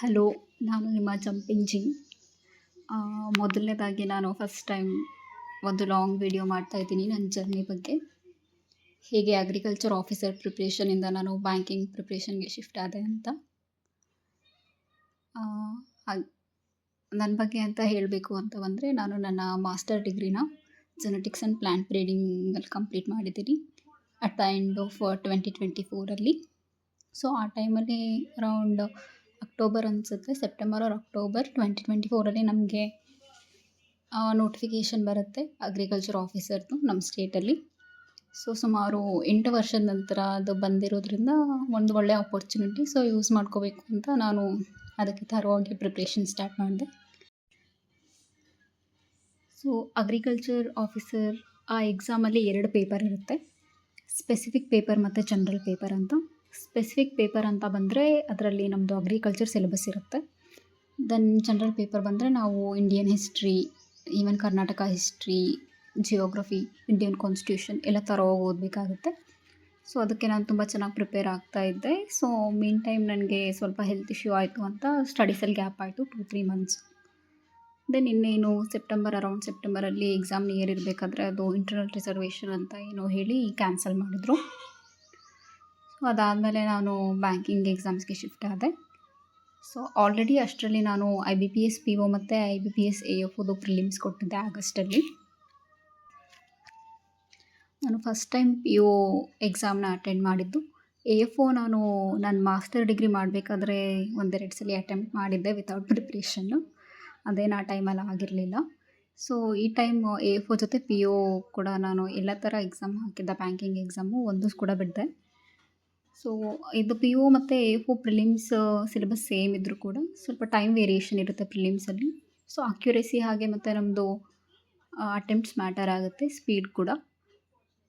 Hello, ನಾನು ನಿಮ್ಮ jumping gym. ಮೊದಲನೇದಾಗಿ ನಾನು ಫಸ್ಟ್ ಟೈಮ್ ಒಂದು ಲಾಂಗ್ ವಿಡಿಯೋ ಮಾಡ್ತಾಯಿದ್ದೀನಿ ನನ್ನ ಜರ್ನಿ ಬಗ್ಗೆ. ಹೇಗೆ ಅಗ್ರಿಕಲ್ಚರ್ ಆಫೀಸರ್ ಪ್ರಿಪ್ರೇಷನಿಂದ ನಾನು ಬ್ಯಾಂಕಿಂಗ್ ಪ್ರಿಪ್ರೇಷನ್ಗೆ ಶಿಫ್ಟ್ ಆದೆ ಅಂತ. ನನ್ನ ಬಗ್ಗೆ ಅಂತ ಹೇಳಬೇಕು ಅಂತ ಬಂದರೆ, ನಾನು ನನ್ನ ಮಾಸ್ಟರ್ ಡಿಗ್ರಿನ ಜೆನೆಟಿಕ್ಸ್ ಆ್ಯಂಡ್ ಪ್ಲ್ಯಾಂಟ್ ಬ್ರೀಡಿಂಗಲ್ಲಿ ಕಂಪ್ಲೀಟ್ ಮಾಡಿದ್ದೀನಿ at the end of 2024. So ಆ ಟೈಮಲ್ಲಿ ಅರೌಂಡ್ ಅಕ್ಟೋಬರ್ ಅನಿಸುತ್ತೆ, ಸೆಪ್ಟೆಂಬರ್ ಆರ್ ಅಕ್ಟೋಬರ್ 2024 ನಮಗೆ ನೋಟಿಫಿಕೇಷನ್ ಬರುತ್ತೆ ಅಗ್ರಿಕಲ್ಚರ್ ಆಫೀಸರ್ದು ನಮ್ಮ ಸ್ಟೇಟಲ್ಲಿ. ಸೊ ಸುಮಾರು 8 ವರ್ಷದ ನಂತರ ಅದು ಬಂದಿರೋದ್ರಿಂದ ಒಂದು ಒಳ್ಳೆಯ ಆಪರ್ಚುನಿಟಿ. ಸೊ ಯೂಸ್ ಮಾಡ್ಕೋಬೇಕು ಅಂತ ನಾನು ಅದಕ್ಕೆ ಥರವಾಗಿ ಪ್ರಿಪ್ರೇಷನ್ ಸ್ಟಾರ್ಟ್ ಮಾಡಿದೆ. ಸೊ ಅಗ್ರಿಕಲ್ಚರ್ ಆಫೀಸರ್ ಆ ಎಕ್ಸಾಮಲ್ಲಿ 2 ಪೇಪರ್ ಇರುತ್ತೆ, ಸ್ಪೆಸಿಫಿಕ್ ಪೇಪರ್ ಮತ್ತು ಜನರಲ್ ಪೇಪರ್ ಅಂತ. ಸ್ಪೆಸಿಫಿಕ್ ಪೇಪರ್ ಅಂತ ಬಂದರೆ ಅದರಲ್ಲಿ ನಮ್ಮದು ಅಗ್ರಿಕಲ್ಚರ್ ಸಿಲೆಬಸ್ ಇರುತ್ತೆ. ದೆನ್ ಜನರಲ್ ಪೇಪರ್ ಬಂದರೆ ನಾವು Indian history, even Karnataka history, geography, Indian constitution ಎಲ್ಲ ಥರವಾಗಿ ಓದಬೇಕಾಗುತ್ತೆ. ಸೊ ಅದಕ್ಕೆ ನಾನು ತುಂಬ ಚೆನ್ನಾಗಿ ಪ್ರಿಪೇರ್ ಆಗ್ತಾಯಿದ್ದೆ. ಸೊ ಮೀನ್ ಟೈಮ್ ನನಗೆ ಸ್ವಲ್ಪ ಹೆಲ್ತ್ ಇಶ್ಯೂ ಆಯಿತು ಅಂತ ಸ್ಟಡೀಸಲ್ಲಿ ಗ್ಯಾಪ್ ಆಯಿತು 2-3 ಮಂತ್ಸ್. ದೆನ್ ಇನ್ನೇನು ಅರೌಂಡ್ ಸೆಪ್ಟೆಂಬರಲ್ಲಿ ಎಕ್ಸಾಮ್ ನಿಯರ್ ಇರಬೇಕಾದ್ರೆ ಅದು ಇಂಟರ್ನಲ್ ರಿಸರ್ವೇಷನ್ ಅಂತ ಏನೋ ಹೇಳಿ ಕ್ಯಾನ್ಸಲ್ ಮಾಡಿದರು. ಸೊ ಅದಾದಮೇಲೆ ನಾನು ಬ್ಯಾಂಕಿಂಗ್ ಎಕ್ಸಾಮ್ಸ್ಗೆ ಶಿಫ್ಟ್ ಆದೆ. ಸೊ ಆಲ್ರೆಡಿ ಅಷ್ಟರಲ್ಲಿ ನಾನು IBPS PO ಮತ್ತು IBPS AFOದು ಪ್ರಿಲಿಮ್ಸ್ ಕೊಟ್ಟಿದ್ದೆ ಆಗಸ್ಟಲ್ಲಿ. ನಾನು ಫಸ್ಟ್ ಟೈಮ್ PO ಎಕ್ಸಾಮ್ನ ಅಟೆಂಡ್ ಮಾಡಿದ್ದು. AFO ನಾನು ನನ್ನ ಮಾಸ್ಟರ್ ಡಿಗ್ರಿ ಮಾಡಬೇಕಾದ್ರೆ 1-2 ಸಲ ಅಟೆಂಪ್ಟ್ ಮಾಡಿದ್ದೆ ವಿತೌಟ್ ಪ್ರಿಪ್ರೇಷನ್ನು. ಅದೇನು ಆ ಟೈಮಲ್ಲಿ ಆಗಿರಲಿಲ್ಲ. ಸೊ ಈ ಟೈಮ್ AFO ಜೊತೆ PO ಕೂಡ ನಾನು ಎಲ್ಲ ಥರ ಎಕ್ಸಾಮ್ ಹಾಕಿದ್ದೆ, ಬ್ಯಾಂಕಿಂಗ್ ಎಕ್ಸಾಮು ಒಂದು ಕೂಡ ಬಿಡದೆ. ಸೊ ಇದು PO ಮತ್ತು AFO ಪ್ರಿಲಿಮ್ಸ್ ಸಿಲೆಬಸ್ ಸೇಮ್ ಇದ್ದರೂ ಕೂಡ ಸ್ವಲ್ಪ ಟೈಮ್ ವೇರಿಯೇಷನ್ ಇರುತ್ತೆ ಪ್ರಿಲಿಮ್ಸಲ್ಲಿ. ಸೊ ಅಕ್ಯುರೇಸಿ ಹಾಗೆ ಮತ್ತು ನಮ್ಮದು ಅಟೆಂಪ್ಟ್ಸ್ ಮ್ಯಾಟರ್ ಆಗುತ್ತೆ, ಸ್ಪೀಡ್ ಕೂಡ.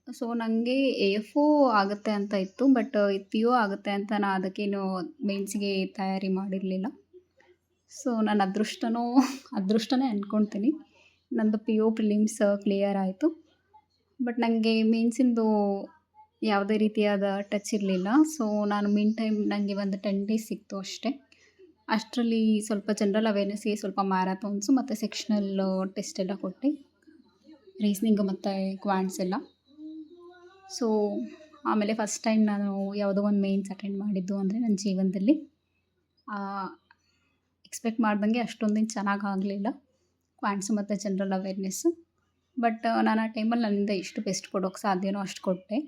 ಸೊ ನನಗೆ AFO ಆಗುತ್ತೆ ಅಂತ ಇತ್ತು, ಬಟ್ ಇದು PO ಆಗುತ್ತೆ ಅಂತ ನಾನು ಅದಕ್ಕೇನು ಮೇನ್ಸ್ಗೆ ತಯಾರಿ ಮಾಡಿರಲಿಲ್ಲ. ಸೊ ನನ್ನ ಅದೃಷ್ಟನೇ ಅಂದ್ಕೊಳ್ತೀನಿ. ನಂದು PO ಪ್ರಿಲಿಮ್ಸ್ ಕ್ಲಿಯರ್ ಆಯಿತು. ಬಟ್ ನನಗೆ ಮೇನ್ಸಿಂದು ಯಾವುದೇ ರೀತಿಯಾದ ಟಚ್ ಇರಲಿಲ್ಲ. ಸೊ ನಾನು ಮೀನ್ ಟೈಮ್ ನನಗೆ ಒಂದು 10 ಡೇಸ್ ಸಿಕ್ತು ಅಷ್ಟೇ. ಅಷ್ಟರಲ್ಲಿ ಸ್ವಲ್ಪ ಜನರಲ್ ಅವೇರ್ನೆಸ್ಗೆ ಸ್ವಲ್ಪ ಮ್ಯಾರಥಾನ್ಸು ಮತ್ತು ಸೆಕ್ಷನಲ್ ಟೆಸ್ಟ್ ಎಲ್ಲ ಕೊಟ್ಟು, ರೀಸ್ನಿಂಗು ಮತ್ತು ಕ್ವಾಂಟ್ಸ್ ಎಲ್ಲ. ಸೊ ಆಮೇಲೆ ಫಸ್ಟ್ ಟೈಮ್ ನಾನು ಯಾವುದೋ ಒಂದು ಮೇನ್ಸ್ ಅಟೆಂಡ್ ಮಾಡಿದ್ದು ಅಂದರೆ ನನ್ನ ಜೀವನದಲ್ಲಿ. ಎಕ್ಸ್ಪೆಕ್ಟ್ ಮಾಡ್ದಂಗೆ ಅಷ್ಟೊಂದೇನು ಚೆನ್ನಾಗಿ ಆಗಲಿಲ್ಲ ಕ್ವಾಂಟ್ಸು ಮತ್ತು ಜನರಲ್ ಅವೇರ್ನೆಸ್ಸು. ಬಟ್ ನಾನು ಆ ಟೈಮಲ್ಲಿ ನನ್ನಿಂದ ಎಷ್ಟು ಬೆಸ್ಟ್ ಕೊಡೋಕ್ಕೆ ಸಾಧ್ಯನೋ ಅಷ್ಟು ಕೊಟ್ಟೆ.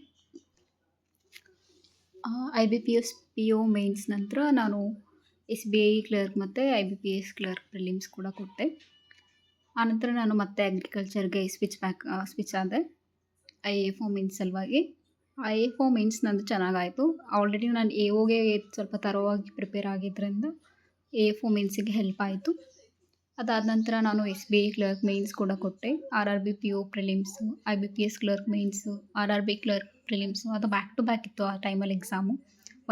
IBPS PO ಮೇನ್ಸ್ ನಂತರ ನಾನು SBI ಕ್ಲರ್ಕ್ ಮತ್ತು IBPS ಕ್ಲರ್ಕ್ ಪ್ರಿಲಿಮ್ಸ್ ಕೂಡ ಕೊಟ್ಟೆ. ಆನಂತರ ನಾನು ಮತ್ತೆ ಅಗ್ರಿಕಲ್ಚರ್ಗೆ ಸ್ವಿಚ್ ಆದೆ AFO ಮೇನ್ಸ್ ಸಲುವಾಗಿ. AFO ಮೇನ್ಸ್ ನಂದು ಚೆನ್ನಾಗಾಯಿತು. ಆಲ್ರೆಡಿ ನಾನು AOಗೆ ಸ್ವಲ್ಪ ಥರವಾಗಿ ಪ್ರಿಪೇರ್ ಆಗಿದ್ದರಿಂದ AFO ಮೇನ್ಸಿಗೆ ಹೆಲ್ಪ್ ಆಯಿತು. ಅದಾದ ನಂತರ ನಾನು SBI ಕ್ಲರ್ಕ್ ಮೇನ್ಸ್ ಕೂಡ ಕೊಟ್ಟೆ. RRB PO prelims, IBPS clerk Mains, RRB clerk prelims. ಅದು ಬ್ಯಾಕ್ ಟು ಬ್ಯಾಕ್ ಇತ್ತು ಆ ಟೈಮಲ್ಲಿ ಎಕ್ಸಾಮು.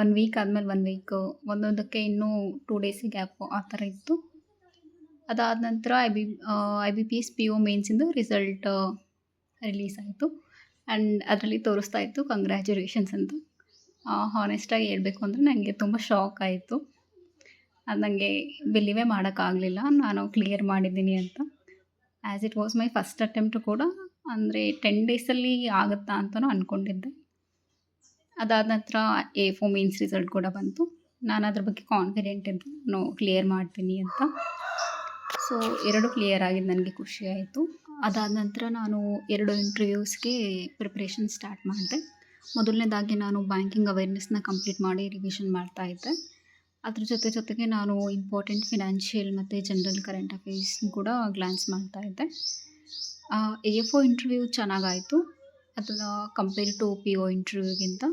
1 ವೀಕ್ ಆದಮೇಲೆ 1 ವೀಕು, ಒಂದೊಂದಕ್ಕೆ ಇನ್ನೂ 2 ಡೇಸ್ ಗ್ಯಾಪು ಆ ಥರ ಇತ್ತು. ಅದಾದ ನಂತರ IBPS PO ಮೇನ್ಸಿಂದು ರಿಸಲ್ಟ್ ರಿಲೀಸ್ ಆಯಿತು. ಆ್ಯಂಡ್ ಅದರಲ್ಲಿ ತೋರಿಸ್ತಾ ಇತ್ತು ಕಂಗ್ರ್ಯಾಚುಲೇಷನ್ಸ್ ಅಂತ. ಹಾನೆಸ್ಟಾಗಿ ಹೇಳ್ಬೇಕು ಅಂದರೆ ನನಗೆ ತುಂಬ ಶಾಕ್ ಆಯಿತು. ಅದು ನನಗೆ ಬಿಲೀವೇ ಮಾಡೋಕ್ಕಾಗಲಿಲ್ಲ ನಾನು ಕ್ಲಿಯರ್ ಮಾಡಿದ್ದೀನಿ ಅಂತ. As it was my first attempt ಕೂಡ. ಅಂದರೆ 10 ಡೇಸಲ್ಲಿ ಆಗುತ್ತಾ ಅಂತಲೂ ಅಂದ್ಕೊಂಡಿದ್ದೆ. ಅದಾದ ನಂತರ AFO ಮೇನ್ಸ್ ರಿಸಲ್ಟ್ ಕೂಡ ಬಂತು. ನಾನು ಅದ್ರ ಬಗ್ಗೆ ಕಾನ್ಫಿಡೆಂಟ್ ಇದ್ದೆ, ನಾನು ಕ್ಲಿಯರ್ ಮಾಡ್ತೀನಿ ಅಂತ. ಸೊ 2 ಕ್ಲಿಯರ್ ಆಗಿದ್ದು ನನಗೆ ಖುಷಿ ಆಯಿತು. ಅದಾದ ನಂತರ ನಾನು 2 ಇಂಟರ್ವ್ಯೂಸ್ಗೆ ಪ್ರಿಪ್ರೇಷನ್ ಸ್ಟಾರ್ಟ್ ಮಾಡಿದೆ. ಮೊದಲನೇದಾಗಿ ನಾನು ಬ್ಯಾಂಕಿಂಗ್ ಅವೇರ್ನೆಸ್ನ ಕಂಪ್ಲೀಟ್ ಮಾಡಿ ರಿವಿಷನ್ ಮಾಡ್ತಾಯಿದ್ದೆ. ಅದ್ರ ಜೊತೆಗೆ ನಾನು ಇಂಪಾರ್ಟೆಂಟ್ ಫಿನಾನ್ಷಿಯಲ್ ಮತ್ತು ಜನರಲ್ ಕರೆಂಟ್ ಅಫೇರ್ಸ್ನ ಕೂಡ ಗ್ಲಾನ್ಸ್ ಮಾಡ್ತಾಯಿದ್ದೆ. AFO ಇಂಟರ್ವ್ಯೂ ಚೆನ್ನಾಗಾಯಿತು, ಅದನ್ನು ಕಂಪೇರ್ ಟು PO ಇಂಟರ್ವ್ಯೂಗಿಂತ.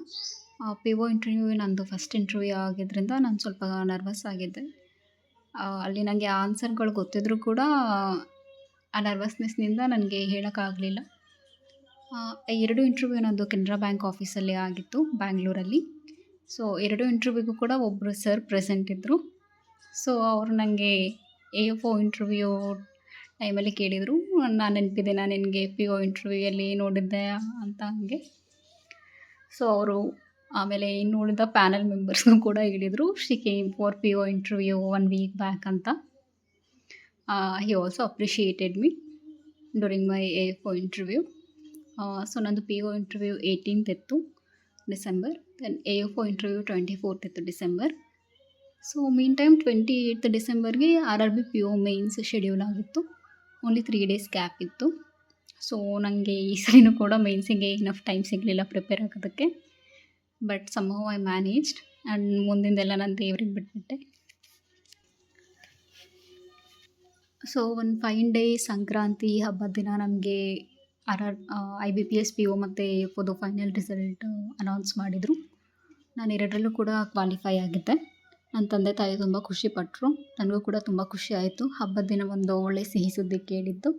PO ಇಂಟರ್ವ್ಯೂ ನಂದು ಫಸ್ಟ್ ಇಂಟರ್ವ್ಯೂ ಆಗಿದ್ದರಿಂದ ನಾನು ಸ್ವಲ್ಪ ನರ್ವಸ್ ಆಗಿದ್ದೆ. ಅಲ್ಲಿ ನನಗೆ ಆನ್ಸರ್ಗಳು ಗೊತ್ತಿದ್ರೂ ಕೂಡ ಆ ನರ್ವಸ್ನೆಸ್ನಿಂದ ನನಗೆ ಹೇಳೋಕ್ಕಾಗಲಿಲ್ಲ. 2 ಇಂಟರ್ವ್ಯೂ ನಂದು ಕೆನರಾ ಬ್ಯಾಂಕ್ ಆಫೀಸಲ್ಲೇ ಆಗಿತ್ತು ಬ್ಯಾಂಗ್ಳೂರಲ್ಲಿ. ಸೊ 2 ಇಂಟರ್ವ್ಯೂಗೂ ಕೂಡ ಒಬ್ಬರು ಸರ್ ಪ್ರೆಸೆಂಟ್ ಇದ್ದರು. ಸೊ ಅವರು ನನಗೆ AFO ಇಂಟರ್ವ್ಯೂ ಟೈಮಲ್ಲಿ ಕೇಳಿದರು, ನಾನು ನೆನಪಿದೆನಾ ನಿನಗೆ PO ಇಂಟರ್ವ್ಯೂಯಲ್ಲಿ ನೋಡಿದ್ದೆ ಅಂತ ಹಂಗೆ. ಸೊ ಅವರು ಆಮೇಲೆ ಇನ್ನು ಉಳಿದ ಪ್ಯಾನಲ್ ಮೆಂಬರ್ಸ್‌ಗೂ ಕೂಡ ಹೇಳಿದ್ರು, "she came for PO interview 1 week back" ಅಂತ. He also appreciated me during my AFO interview. So ನಂದು ಪಿಒ ಇಂಟರ್ವ್ಯೂ 18th ಇತ್ತು December. Then AFO interview 24th ಇತ್ತು December. So meantime 28th ಡಿಸೆಂಬರ್‌ಗೆ ಆರ್.ಆರ್.ಬಿ ಪಿ.ಒ ಮೇನ್ಸ್ ಶೆಡ್ಯೂಲ್ ಆಗಿತ್ತು. Only 3 days gap ಇತ್ತು. So ನನಗೆ ಈ ಸರಿನೂ ಕೂಡ ಮೇನ್ಸಿಗೆ ಇನಫ್ ಟೈಮ್ ಸಿಗಲಿಲ್ಲ ಪ್ರಿಪೇರ್ ಆಗೋದಕ್ಕೆ. But somehow I managed and ಮುಂದಿಂದೆಲ್ಲ ನಾನು ದೇವ್ರಿಗೆ ಬಿಟ್ಬಿಟ್ಟೆ. ಸೊ ಒಂದು ಫೈನ್ ಡೇ ಸಂಕ್ರಾಂತಿ ಹಬ್ಬದ ದಿನ ನಮಗೆ ಐ.ಬಿ.ಪಿ.ಎಸ್, ಪಿ.ಒ ಮತ್ತು ಎ.ಎಫ್.ಒದು ಫೈನಲ್ ರಿಸಲ್ಟ್ ಅನೌನ್ಸ್ ಮಾಡಿದರು. ನಾನು ಎರಡರಲ್ಲೂ ಕೂಡ ಕ್ವಾಲಿಫೈ ಆಗಿದ್ದೆ. ನನ್ನ ತಂದೆ ತಾಯಿ ತುಂಬ ಖುಷಿಪಟ್ಟರು. ನನಗೂ ಕೂಡ ತುಂಬ ಖುಷಿ ಆಯಿತು. ಹಬ್ಬದ ದಿನ ಒಂದು ಒಳ್ಳೆಯ ಸಿಹಿ ಸುದ್ದಿ ಕೇಳಿದ್ದು.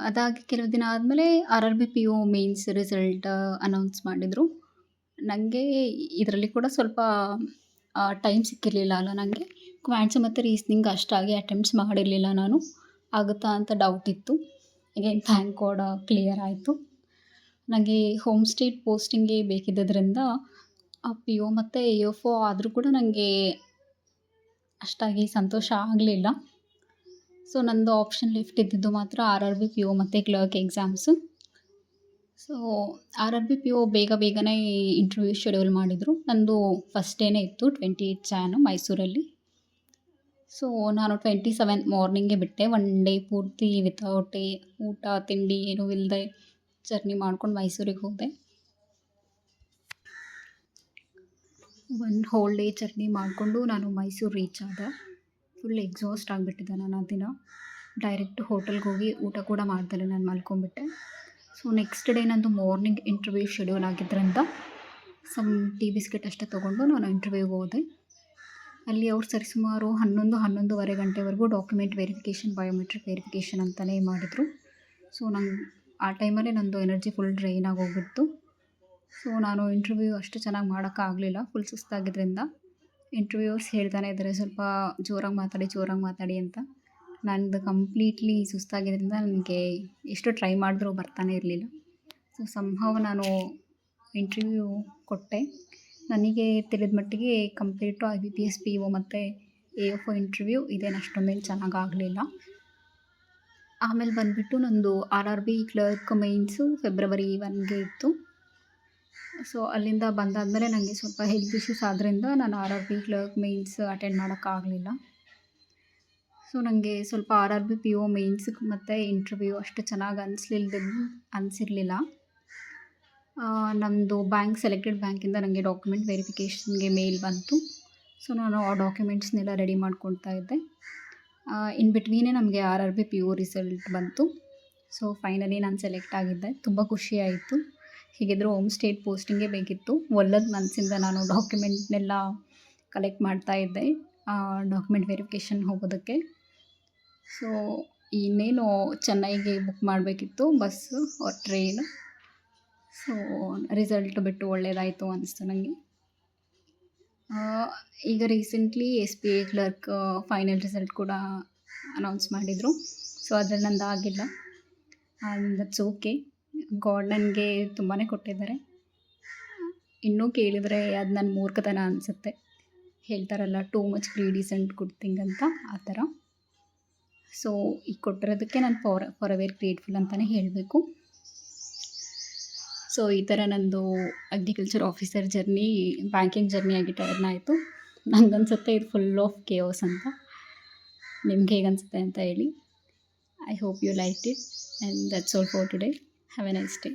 ಅದಾಗಿ ಕೆಲವು ದಿನ ಆದಮೇಲೆ ಆರ್.ಆರ್.ಬಿ ಪಿ.ಒ ಮೇನ್ಸ್ ರಿಸಲ್ಟ್ ಅನೌನ್ಸ್ ಮಾಡಿದರು. ನನಗೆ ಇದರಲ್ಲಿ ಕೂಡ ಸ್ವಲ್ಪ ಟೈಮ್ ಸಿಕ್ಕಿರಲಿಲ್ಲ ಅಲ್ಲ ನನಗೆ. ಕ್ವಾಂಟ್ಸ್ ಮತ್ತು ರೀಸನಿಂಗ್ ಅಷ್ಟಾಗಿ ಅಟೆಂಪ್ಟ್ಸ್ ಮಾಡಿರಲಿಲ್ಲ ನಾನು. ಆಗುತ್ತಾ ಅಂತ ಡೌಟ್ ಇತ್ತು. ಅಗೇನ್ ಥ್ಯಾಂಕ್ ಗಾಡ್ ಕ್ಲಿಯರ್ ಆಯಿತು. ನನಗೆ ಹೋಮ್ ಸ್ಟೇಟ್ ಪೋಸ್ಟಿಂಗೇ ಬೇಕಿದ್ದರಿಂದ ಪಿ.ಒ ಮತ್ತು ಎ.ಎಫ್.ಒ ಆದರೂ ಕೂಡ ನನಗೆ ಅಷ್ಟಾಗಿ ಸಂತೋಷ ಆಗಲಿಲ್ಲ. ಸೊ ನಂದು ಆಪ್ಷನ್ ಲೆಫ್ಟ್ ಇದ್ದಿದ್ದು ಮಾತ್ರ ಆರ್.ಆರ್.ಬಿ ಪಿ.ಒ ಮತ್ತು ಕ್ಲರ್ಕ್ ಎಕ್ಸಾಮ್ಸು. ಸೊ ಆರ್.ಆರ್.ಬಿ ಪಿ.ಒ ಬೇಗನೆ ಇಂಟರ್ವ್ಯೂ ಶೆಡ್ಯೂಲ್ ಮಾಡಿದರು. ನಂದು ಫಸ್ಟ್ ಡೇನೇ ಇತ್ತು 28 ಜಾನ್ ಮೈಸೂರಲ್ಲಿ. ಸೊ ನಾನು 27 ಮಾರ್ನಿಂಗೇ ಬಿಟ್ಟೆ. 1 ಡೇ ಪೂರ್ತಿ ವಿತೌಟ್ ಊಟ ತಿಂಡಿ ಏನೂ ಇಲ್ಲದೆ ಜರ್ನಿ ಮಾಡ್ಕೊಂಡು ಮೈಸೂರಿಗೆ ಹೋದೆ. 1 ಹೋಲ್ ಡೇ ಜರ್ನಿ ಮಾಡಿಕೊಂಡು ನಾನು ಮೈಸೂರು ರೀಚ್ ಆದೆ. ಫುಲ್ ಎಕ್ಸಾಸ್ಟ್ ಆಗಿಬಿಟ್ಟಿದ್ದೆ ನಾನು ಆ ದಿನ. ಡೈರೆಕ್ಟ್ ಹೋಟೆಲ್ಗೆ ಹೋಗಿ ಊಟ ಕೂಡ ಮಾಡ್ದಲೇ ನಾನು ಮಲ್ಕೊಂಡ್ಬಿಟ್ಟೆ. ಸೊ ನೆಕ್ಸ್ಟ್ ಡೇ ನಂದು ಮಾರ್ನಿಂಗ್ ಇಂಟರ್ವ್ಯೂ ಶೆಡ್ಯೂಲ್ ಆಗಿದ್ದರಿಂದ ಸಮ್ ಟೀ ಬಿಸ್ಕೆಟ್ ಅಷ್ಟೇ ತೊಗೊಂಡು ನಾನು ಇಂಟರ್ವ್ಯೂಗೆ ಹೋದೆ. ಅಲ್ಲಿ ಅವ್ರು ಸರಿಸುಮಾರು 11-11:30 ಗಂಟೆವರೆಗೂ ಡಾಕ್ಯುಮೆಂಟ್ ವೆರಿಫಿಕೇಷನ್, ಬಯೋಮೆಟ್ರಿಕ್ ವೆರಿಫಿಕೇಷನ್ ಅಂತಲೇ ಮಾಡಿದರು. ಸೊ ನಂಗೆ ಆ ಟೈಮಲ್ಲಿ ನಂದು ಎನರ್ಜಿ ಫುಲ್ ಡ್ರೈನ್ ಆಗೋಗಿತ್ತು. ಸೊ ನಾನು ಇಂಟರ್ವ್ಯೂ ಅಷ್ಟು ಚೆನ್ನಾಗಿ ಮಾಡೋಕ್ಕಾಗಲಿಲ್ಲ, ಫುಲ್ ಸುಸ್ತಾಗಿದ್ದರಿಂದ. ಇಂಟರ್ವ್ಯೂವರ್ಸ್ ಹೇಳ್ತಾನೆ ಇದ್ದಾರೆ, ಸ್ವಲ್ಪ ಜೋರಾಗಿ ಮಾತಾಡಿ ಅಂತ. ನಂದು ಕಂಪ್ಲೀಟ್ಲಿ ಸುಸ್ತಾಗಿದ್ದರಿಂದ ನನಗೆ ಎಷ್ಟು ಟ್ರೈ ಮಾಡಿದ್ರೂ ಬರ್ತಾನೆ ಇರಲಿಲ್ಲ. ಸೊ ಸಮ್‌ಹೌ ನಾನು ಇಂಟರ್ವ್ಯೂ ಕೊಟ್ಟೆ. ನನಗೆ ತಿಳಿದ ಮಟ್ಟಿಗೆ ಕಂಪೇರ್ ಟು ಐ.ಬಿ.ಪಿ.ಎಸ್, ಪಿ.ಒ ಮತ್ತು ಎ.ಎಫ್.ಒ ಇಂಟರ್ವ್ಯೂ ಇದೇನು ಅಷ್ಟೊಂದೇನು ಚೆನ್ನಾಗಾಗಲಿಲ್ಲ. ಆಮೇಲೆ ಬಂದುಬಿಟ್ಟು ನಂದು ಆರ್.ಆರ್.ಬಿ ಕ್ಲರ್ಕ್ ಮೇನ್ಸು ಫೆಬ್ರವರಿ 1ಗೆ ಇತ್ತು. ಸೊ ಅಲ್ಲಿಂದ ಬಂದಾದಮೇಲೆ ನನಗೆ ಸ್ವಲ್ಪ ಹೆಲ್ತ್ ಇಶ್ಯೂಸ್ ಆದ್ದರಿಂದ ನಾನು ಆರ್.ಆರ್.ಬಿ ಕ್ಲರ್ಕ್ ಮೇನ್ಸ್ ಅಟೆಂಡ್ ಮಾಡೋಕ್ಕಾಗಲಿಲ್ಲ. ಸೊ ನನಗೆ ಸ್ವಲ್ಪ ಆರ್.ಆರ್.ಬಿ ಪಿ.ಒ ಮೇನ್ಸ್ ಮತ್ತು ಇಂಟರ್ವ್ಯೂ ಅಷ್ಟು ಚೆನ್ನಾಗಿ ಅನಿಸಿರಲಿಲ್ಲ. ನಮ್ಮದು ಸೆಲೆಕ್ಟೆಡ್ ಬ್ಯಾಂಕಿಂದ ನನಗೆ ಡಾಕ್ಯುಮೆಂಟ್ ವೆರಿಫಿಕೇಷನ್ಗೆ ಮೇಲ್ ಬಂತು. ಸೊ ನಾನು ಆ ಡಾಕ್ಯುಮೆಂಟ್ಸ್ನೆಲ್ಲ ರೆಡಿ ಮಾಡ್ಕೊಳ್ತಾ ಇದ್ದೆ. ಇನ್ ಬಿಟ್ವೀನೇ ನಮಗೆ ಆರ್.ಆರ್.ಬಿ ಪಿ.ಒ ರಿಸಲ್ಟ್ ಬಂತು. ಸೊ ಫೈನಲಿ ನಾನು ಸೆಲೆಕ್ಟ್ ಆಗಿದ್ದೆ. ತುಂಬ ಖುಷಿಯಾಯಿತು. ಹೇಗಿದ್ದರೂ ಹೋಮ್ ಸ್ಟೇಟ್ ಪೋಸ್ಟಿಂಗೇ ಬೇಕಿತ್ತು. ಒಲ್ಲದ ಮನಸ್ಸಿಂದ ನಾನು ಡಾಕ್ಯುಮೆಂಟ್ನೆಲ್ಲ ಕಲೆಕ್ಟ್ ಮಾಡ್ತಾ ಇದ್ದೆ ಡಾಕ್ಯುಮೆಂಟ್ ವೆರಿಫಿಕೇಷನ್ ಹೋಗೋದಕ್ಕೆ. ಸೊ ಇನ್ನೇನು ಚೆನ್ನೈಗೆ ಬುಕ್ ಮಾಡಬೇಕಿತ್ತು bus or train. So result ಬಿಟ್ಟು ಒಳ್ಳೆಯದಾಯಿತು ಅನ್ನಿಸ್ತು ನನಗೆ. ಈಗ recently SBI clerk final result ಕೂಡ ಅನೌನ್ಸ್ ಮಾಡಿದರು. ಸೊ ಅದ್ರಲ್ಲಿ ನಂದು ಆಗಿಲ್ಲ. That's okay. ಗಾಡ್ ನನಗೆ ತುಂಬಾ ಕೊಟ್ಟಿದ್ದಾರೆ. ಇನ್ನೂ ಕೇಳಿದರೆ ಅದು ನನ್ನ ಮೂರ್ಖತನ ಅನಿಸುತ್ತೆ. ಹೇಳ್ತಾರಲ್ಲ, too much greedy is not good thing ಅಂತ, ಆ ಥರ. ಸೊ ಈಗ ಕೊಟ್ಟಿರೋದಕ್ಕೆ ನಾನು ಫಾರ್ ಎವರ್ ಗ್ರೇಟ್ಫುಲ್ ಅಂತಲೇ ಹೇಳಬೇಕು. ಸೊ ಈ ಥರ ನಂದು ಅಗ್ರಿಕಲ್ಚರ್ ಆಫೀಸರ್ ಜರ್ನಿ ಬ್ಯಾಂಕಿಂಗ್ ಜರ್ನಿಯಾಗಿ ಟರ್ನ್ ಆಯಿತು. ನನಗನ್ಸುತ್ತೆ ಇದು ಫುಲ್ ಆಫ್ ಕೇಯೋಸ್ ಅಂತ. ನಿಮ್ಗೆ ಹೇಗೆ ಅನಿಸುತ್ತೆ ಅಂತ ಹೇಳಿ. I hope you like it and that's all for today. Have a nice day.